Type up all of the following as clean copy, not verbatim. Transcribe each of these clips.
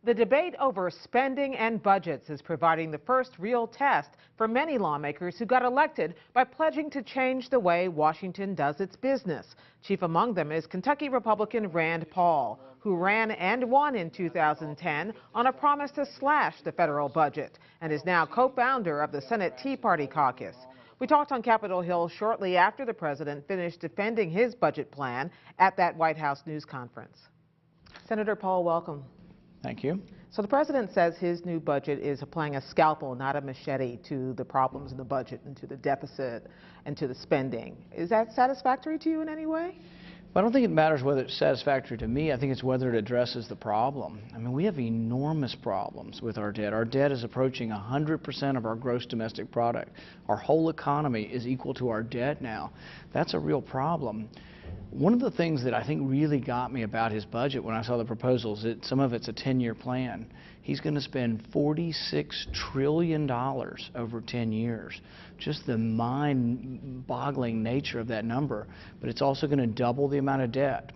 The debate over spending and budgets is providing the first real test for many lawmakers who got elected by pledging to change the way Washington does its business. Chief among them is Kentucky Republican Rand Paul, who ran and won in 2010 on a promise to slash the federal budget and is now co-founder of the Senate Tea Party Caucus. We talked on Capitol Hill shortly after the president finished defending his budget plan at that White House news conference. Senator Paul, welcome. Thank you. So the president says his new budget is applying a scalpel, not a machete, to the problems in the budget and to the deficit and to the spending. Is that satisfactory to you in any way? Well, I don't think it matters whether it's satisfactory to me. I think it's whether it addresses the problem. I mean, we have enormous problems with our debt. Our debt is approaching 100% of our gross domestic product. Our whole economy is equal to our debt now. That's a real problem. One of the things that I think really got me about his budget when I saw the proposals, some of it's a 10-year plan. He's going to spend $46 trillion over 10 years. Just the mind-boggling nature of that number. But it's also going to double the amount of debt.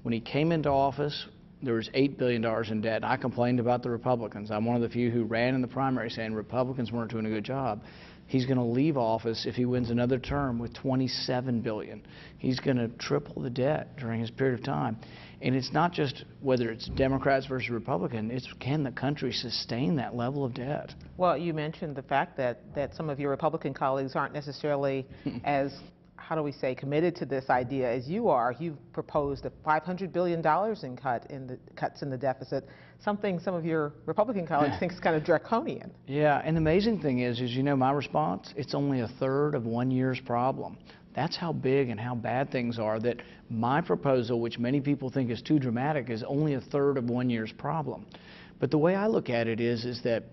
When he came into office, there was $8 billion in debt, and I complained about the Republicans. I'm one of the few who ran in the primary saying Republicans weren't doing a good job. He's going to leave office if he wins another term with $27 billion. He's going to triple the debt during his period of time. And it's not just whether it's Democrats versus Republican, it's can the country sustain that level of debt? Well, you mentioned the fact that some of your Republican colleagues aren't necessarily as, how do we say, committed to this idea as you are. You've proposed a $500 billion in cuts in the deficit, something some of your Republican colleagues think is kind of draconian. Yeah, and the amazing thing is you know my response? It's only a third of 1 year's problem. That's how big and how bad things are, that my proposal, which many people think is too dramatic, is only a third of 1 year's problem. But the way I look at it is that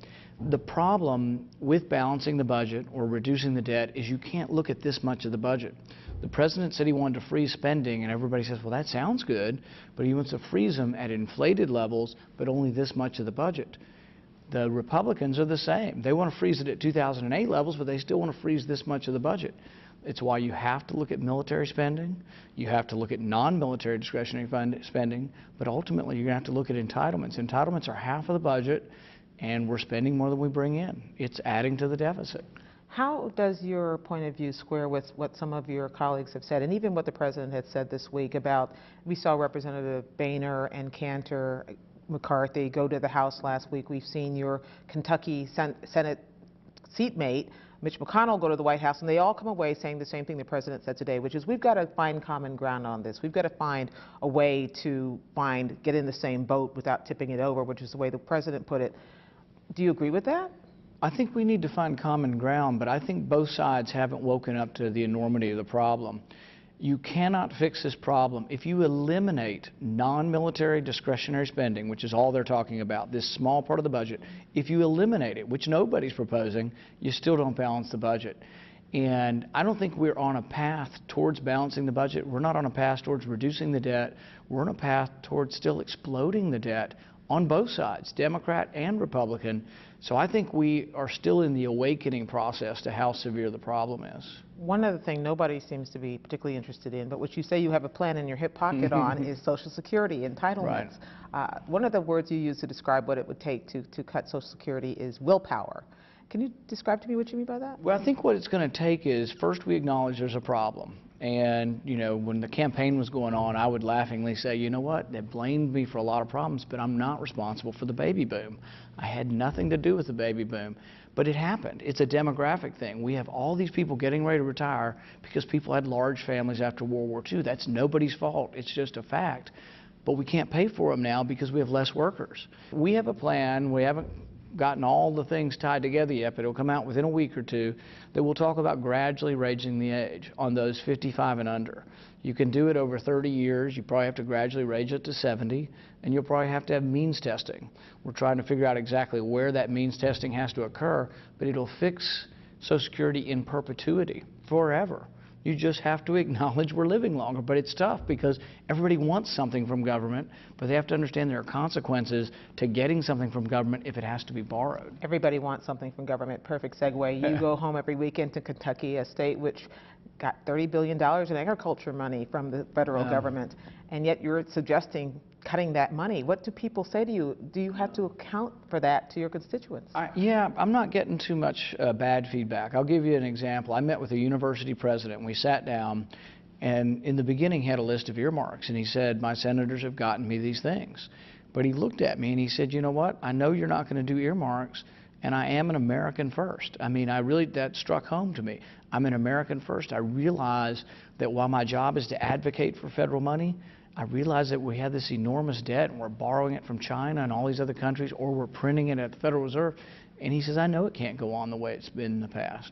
the problem with balancing the budget or reducing the debt is you can't look at this much of the budget. The president said he wanted to freeze spending, and everybody says, well, that sounds good, but he wants to freeze them at inflated levels, but only this much of the budget. The Republicans are the same. They want to freeze it at 2008 levels, but they still want to freeze this much of the budget. It's why you have to look at military spending, you have to look at non-military discretionary spending, but ultimately you're going to have to look at entitlements. Entitlements are half of the budget, and we're spending more than we bring in. It's adding to the deficit. How does your point of view square with what some of your colleagues have said, and even what the president had said this week about, we saw Representative Boehner and Cantor, McCarthy go to the House last week. We've seen your Kentucky Senate seatmate, Mitch McConnell, go to the White House, and they all come away saying the same thing the president said today, which is we've got to find common ground on this. We've got to find a way to get in the same boat without tipping it over, which is the way the president put it. Do you agree with that? I think we need to find common ground, but I think both sides haven't woken up to the enormity of the problem. You cannot fix this problem if you eliminate non-military discretionary spending, which is all they're talking about, this small part of the budget. If you eliminate it, which nobody's proposing, you still don't balance the budget. And I don't think we're on a path towards balancing the budget. We're not on a path towards reducing the debt. We're on a path towards still exploding the debt on both sides, Democrat and Republican. So I think we are still in the awakening process to how severe the problem is. One other thing nobody seems to be particularly interested in, but which you say you have a plan in your hip pocket on, is Social Security entitlements. Right. One of the words you use to describe what it would take to cut Social Security is willpower. Can you describe to me what you mean by that? Well, I think what it's going to take is, first we acknowledge there's a problem. And, you know, when the campaign was going on, I would laughingly say, you know what, they blamed me for a lot of problems, but I'm not responsible for the baby boom. I had nothing to do with the baby boom. But it happened. It's a demographic thing. We have all these people getting ready to retire because people had large families after World War II. That's nobody's fault. It's just a fact. But we can't pay for them now because we have less workers. We have a plan. We haven't gotten all the things tied together yet, but it'll come out within a week or two, that we'll talk about gradually raising the age on those 55 and under. You can do it over 30 years. You probably have to gradually raise it to 70, and you'll probably have to have means testing. We're trying to figure out exactly where that means testing has to occur, but it'll fix Social Security in perpetuity, forever. You just have to acknowledge we're living longer. But it's tough because everybody wants something from government, but they have to understand there are consequences to getting something from government if it has to be borrowed. Everybody wants something from government. Perfect segue. You go home every weekend to Kentucky, a state which got $30 billion in agriculture money from the federal government, and yet you're suggesting cutting that money. What do people say to you? Do you have to account for that to your constituents? Yeah, I'm not getting too much bad feedback. I'll give you an example. I met with a university president, and we sat down, and in the beginning he had a list of earmarks, and he said, my senators have gotten me these things. But he looked at me and he said, you know what, I know you're not going to do earmarks, and I am an American first. I mean, that struck home to me. I'm an American first. I realize that while my job is to advocate for federal money, I realize that we have this enormous debt and we're borrowing it from China and all these other countries, or we're printing it at the Federal Reserve. And he says, I know it can't go on the way it's been in the past.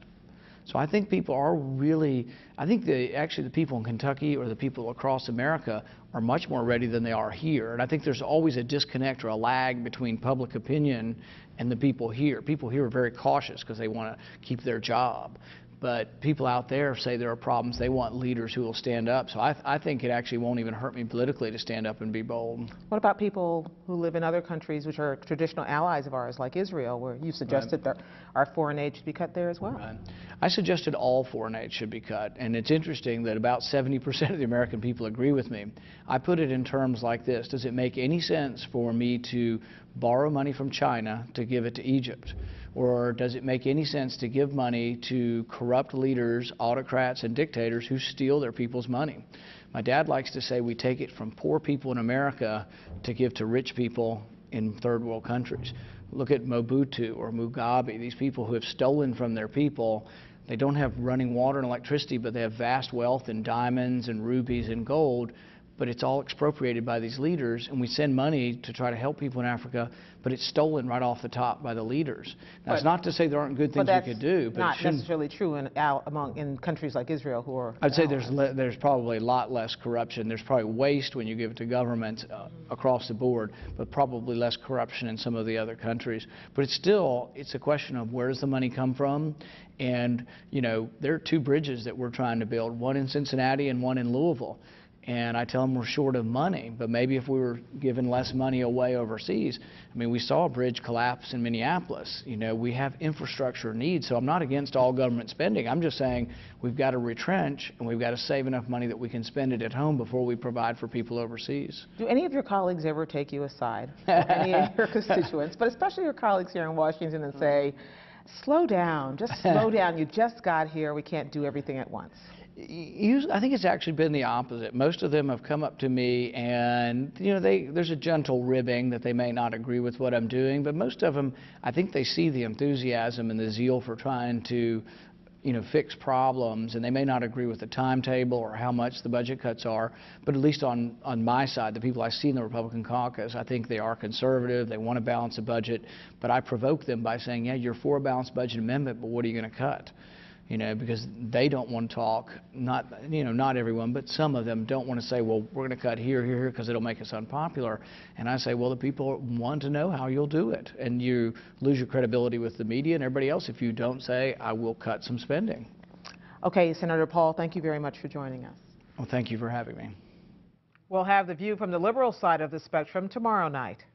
So I think people are really, actually the people in Kentucky or the people across America are much more ready than they are here. And I think there's always a disconnect or a lag between public opinion and the people here. People here are very cautious because they want to keep their job. But people out there say there are problems. They want leaders who will stand up. So I think it actually won't even hurt me politically to stand up and be bold. What about people who live in other countries which are traditional allies of ours, like Israel, where you suggested that our foreign aid should be cut there as well? Right. I suggested all foreign aid should be cut. And it's interesting that about 70% of the American people agree with me. I put it in terms like this. Does it make any sense for me to borrow money from China to give it to Egypt? Or does it make any sense to give money to corrupt leaders, autocrats, and dictators who steal their people's money? My dad likes to say we take it from poor people in America to give to rich people in third world countries. Look at Mobutu or Mugabe, these people who have stolen from their people. They don't have running water and electricity, but they have vast wealth in diamonds and rubies and gold. But it's all expropriated by these leaders, and we send money to try to help people in Africa, but it's stolen right off the top by the leaders. Now, it's not to say there aren't good things we could do, but not necessarily true in countries like Israel who are. I'd say there's probably a lot less corruption. There's probably waste when you give it to governments across the board, but probably less corruption in some of the other countries. But it's a question of where does the money come from? And there are two bridges that we're trying to build, one in Cincinnati and one in Louisville. And I tell them we're short of money, but maybe if we were giving less money away overseas. I mean, we saw a bridge collapse in Minneapolis. We have infrastructure needs, so I'm not against all government spending. I'm just saying we've got to retrench and we've got to save enough money that we can spend it at home before we provide for people overseas. Do any of your colleagues ever take you aside, or any of your constituents, but especially your colleagues here in Washington, and say, slow down, just slow down, you just got here, we can't do everything at once? I think it's actually been the opposite. Most of them have come up to me and, there's a gentle ribbing that they may not agree with what I'm doing, but most of them, I think they see the enthusiasm and the zeal for trying to, fix problems, and they may not agree with the timetable or how much the budget cuts are, but at least on my side, the people I see in the Republican caucus, I think they are conservative, they want to balance the budget, but I provoke them by saying, yeah, you're for a balanced budget amendment, but what are you going to cut? Because they don't want to talk, not everyone, but some of them don't want to say, well, we're going to cut here, because it'll make us unpopular. And I say, well, the people want to know how you'll do it. And you lose your credibility with the media and everybody else if you don't say, I will cut some spending. Okay, Senator Paul, thank you very much for joining us. Well, thank you for having me. We'll have the view from the liberal side of the spectrum tomorrow night.